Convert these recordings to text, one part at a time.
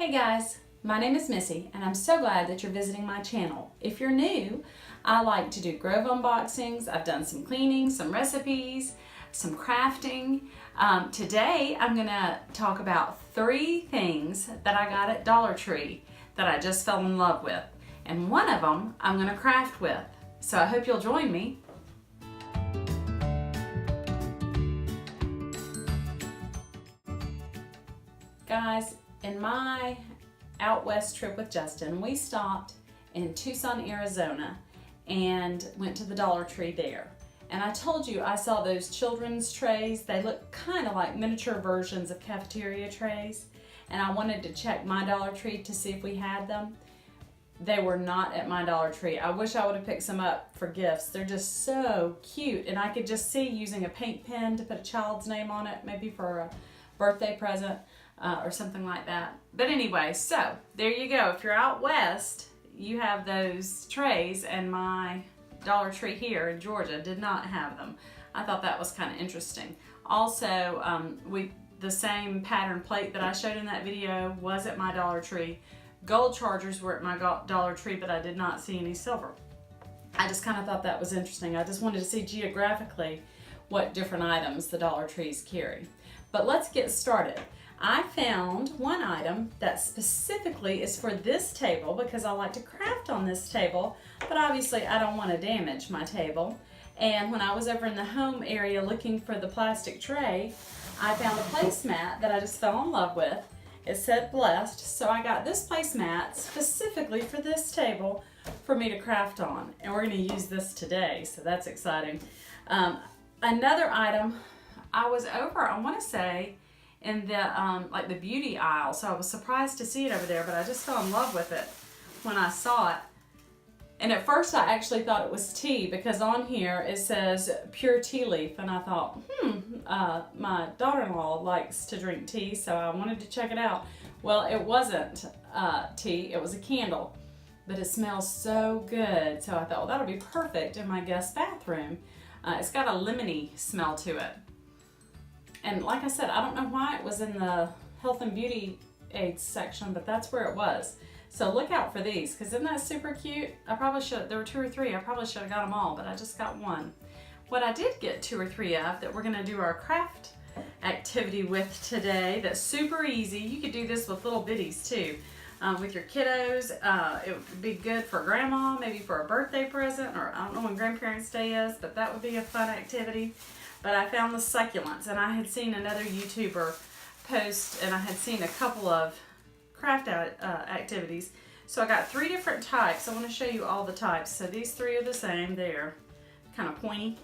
Hey guys, my name is Missy and I'm so glad that you're visiting my channel. If you're new, I like to do Grove unboxings. I've done some cleaning, some recipes, some crafting. Today I'm gonna talk about 3 things that I got at Dollar Tree that I just fell in love with. And one of them I'm gonna craft with. So I hope you'll join me. Guys, in my out west trip with Justin, we stopped in Tucson, Arizona and went to the Dollar Tree there. And I told you I saw those children's trays. They look kind of like miniature versions of cafeteria trays. And I wanted to check my Dollar Tree to see if we had them. They were not at my Dollar Tree. I wish I would have picked some up for gifts. They're just so cute. And I could just see using a paint pen to put a child's name on it, maybe for a birthday present. Or something like that. But anyway, so there you go. If you're out west, you have those trays, and my Dollar Tree here in Georgia did not have them. I thought that was kind of interesting. Also, the same pattern plate that I showed in that video was at my Dollar Tree. Gold chargers were at my Dollar Tree, but I did not see any silver. I just kind of thought that was interesting. I just wanted to see geographically what different items the Dollar Trees carry. But let's get started. I found one item that specifically is for this table because I like to craft on this table, but obviously I don't want to damage my table. And when I was over in the home area looking for the plastic tray, I found a placemat that I just fell in love with. It said blessed, so I got this placemat specifically for this table for me to craft on. And we're going to use this today, so that's exciting. Another item, I was over, I want to say, in the like the beauty aisle, so I was surprised to see it over there, but I just fell in love with it when I saw it. And at first I actually thought it was tea because on here it says pure tea leaf, and I thought, my daughter-in-law likes to drink tea, so I wanted to check it out. Well, it wasn't tea, it was a candle, but it smells so good, so I thought, well, that'll be perfect in my guest bathroom. It's got a lemony smell to it. And like I said, I don't know why it was in the health and beauty aids section, but that's where it was. So look out for these, because isn't that super cute? I probably should, there were 2 or 3, I probably should have got them all, but I just got one. What I did get 2 or 3 of that we're gonna do our craft activity with today, that's super easy. You could do this with little bitties too. With your kiddos, it would be good for grandma, maybe for a birthday present, or I don't know when Grandparents' Day is, but that would be a fun activity. But I found the succulents, and I had seen another YouTuber post, and I had seen a couple of craft activities. So I got 3 different types. I want to show you all the types. So these 3 are the same. They're kind of pointy.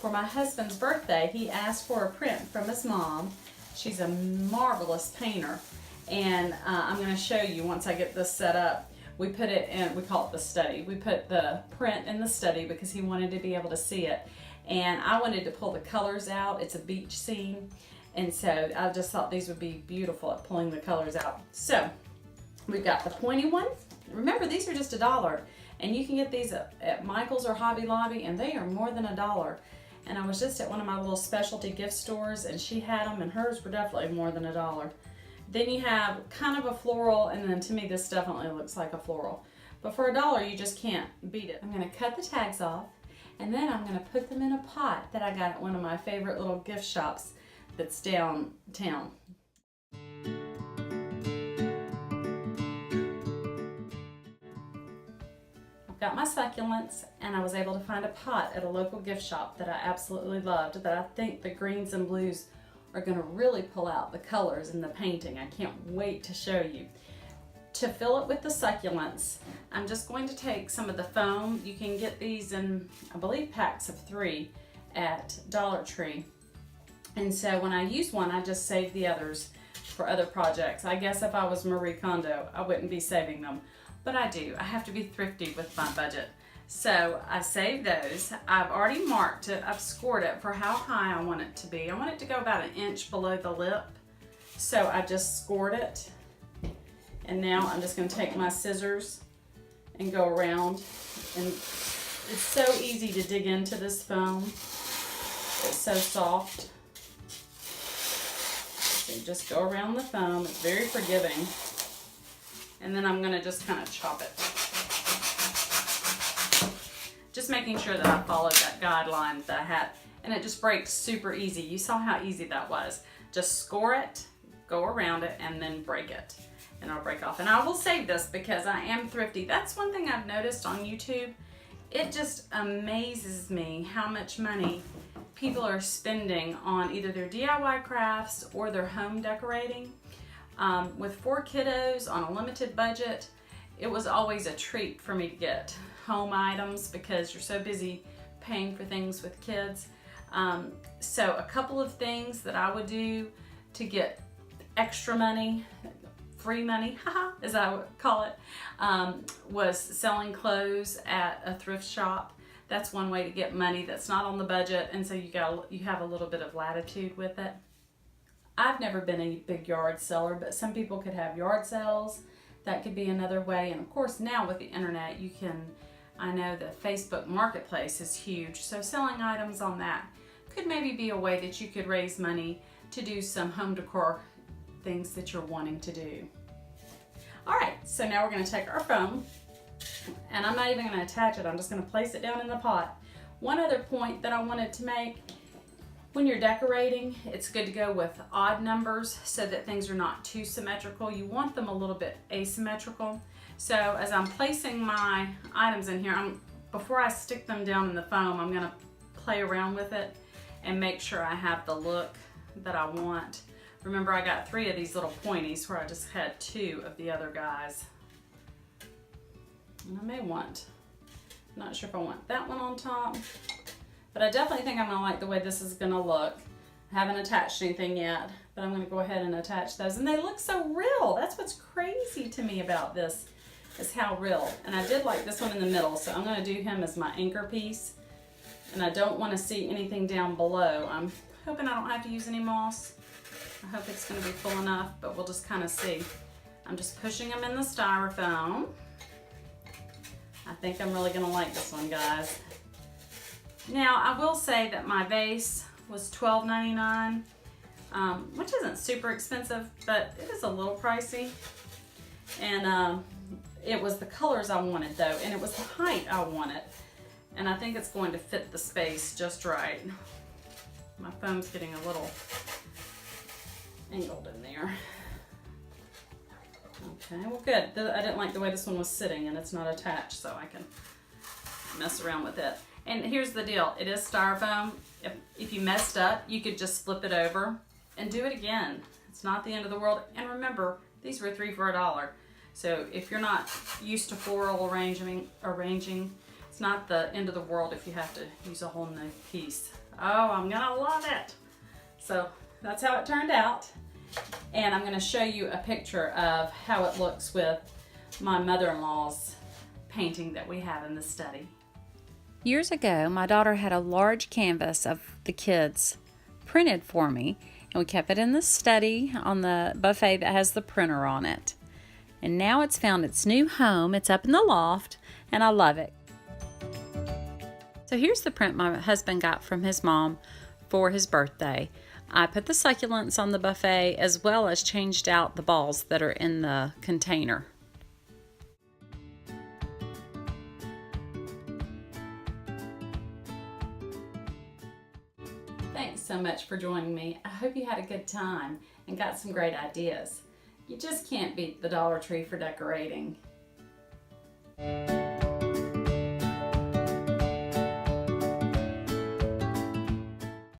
For my husband's birthday, he asked for a print from his mom. She's a marvelous painter, and I'm going to show you once I get this set up. We put it in, we call it the study. We put the print in the study because he wanted to be able to see it. And I wanted to pull the colors out. It's a beach scene. And so I just thought these would be beautiful at pulling the colors out. So we've got the pointy one. Remember, these are just $1. And you can get these at Michael's or Hobby Lobby, and they are more than $1. And I was just at one of my little specialty gift stores, and she had them, and hers were definitely more than $1. Then you have kind of a floral, and then to me this definitely looks like a floral. But for $1, you just can't beat it. I'm gonna cut the tags off. And then I'm going to put them in a pot that I got at one of my favorite little gift shops that's downtown. I've got my succulents, and I was able to find a pot at a local gift shop that I absolutely loved, that I think the greens and blues are going to really pull out the colors in the painting. I can't wait to show you. To fill it with the succulents, I'm just going to take some of the foam. You can get these in, I believe, packs of 3 at Dollar Tree. And so when I use one, I just save the others for other projects. I guess if I was Marie Kondo, I wouldn't be saving them, but I do. I have to be thrifty with my budget. So I saved those. I've already marked it. I've scored it for how high I want it to be. I want it to go about 1 inch below the lip. So I just scored it. And now I'm just going to take my scissors and go around. And it's so easy to dig into this foam. It's so soft. So you just go around the foam. It's very forgiving. And then I'm gonna just kind of chop it. Just making sure that I followed that guideline that I had. And it just breaks super easy. You saw how easy that was. Just score it, go around it, and then break it. And it'll break off. And I will save this because I am thrifty. That's one thing I've noticed on YouTube. It just amazes me how much money people are spending on either their DIY crafts or their home decorating. With 4 kiddos on a limited budget, it was always a treat for me to get home items because you're so busy paying for things with kids. So a couple of things that I would do to get extra money, free money, as I would call it, was selling clothes at a thrift shop. That's one way to get money that's not on the budget, and so you have a little bit of latitude with it. I've never been a big yard seller, but some people could have yard sales. That could be another way. And of course now with the internet, you can, I know the Facebook Marketplace is huge, so selling items on that could maybe be a way that you could raise money to do some home decor things that you're wanting to do. All right, so now we're gonna take our foam, and I'm not even gonna attach it, I'm just gonna place it down in the pot. One other point that I wanted to make, when you're decorating, it's good to go with odd numbers so that things are not too symmetrical. You want them a little bit asymmetrical. So as I'm placing my items in here, before I stick them down in the foam, I'm gonna play around with it and make sure I have the look that I want. Remember, I got 3 of these little pointies where I just had 2 of the other guys. And I may want, I'm not sure if I want that one on top, but I definitely think I'm gonna like the way this is gonna look. I haven't attached anything yet, but I'm gonna go ahead and attach those. And they look so real. That's what's crazy to me about this, is how real. And I did like this one in the middle, so I'm gonna do him as my anchor piece. And I don't wanna see anything down below. I'm hoping I don't have to use any moss. I hope it's gonna be full enough, but we'll just kind of see. I'm just pushing them in the styrofoam. I think I'm really gonna like this one, guys. Now, I will say that my vase was $12.99, which isn't super expensive, but it is a little pricey. And it was the colors I wanted though, and it was the height I wanted. And I think it's going to fit the space just right. My foam's getting a little angled in there. Okay, well good. I didn't like the way this one was sitting, and it's not attached, so I can mess around with it. And here's the deal, it is styrofoam. If you messed up, you could just flip it over and do it again. It's not the end of the world. And remember, these were 3 for $1. So if you're not used to floral arranging, it's not the end of the world if you have to use a whole new piece. Oh, I'm gonna love it. So that's how it turned out. And I'm gonna show you a picture of how it looks with my mother-in-law's painting that we have in the study. Years ago, my daughter had a large canvas of the kids printed for me, and we kept it in the study on the buffet that has the printer on it. And now it's found its new home. It's up in the loft, and I love it. So here's the print my husband got from his mom for his birthday. I put the succulents on the buffet as well as changed out the balls that are in the container. Thanks so much for joining me. I hope you had a good time and got some great ideas. You just can't beat the Dollar Tree for decorating.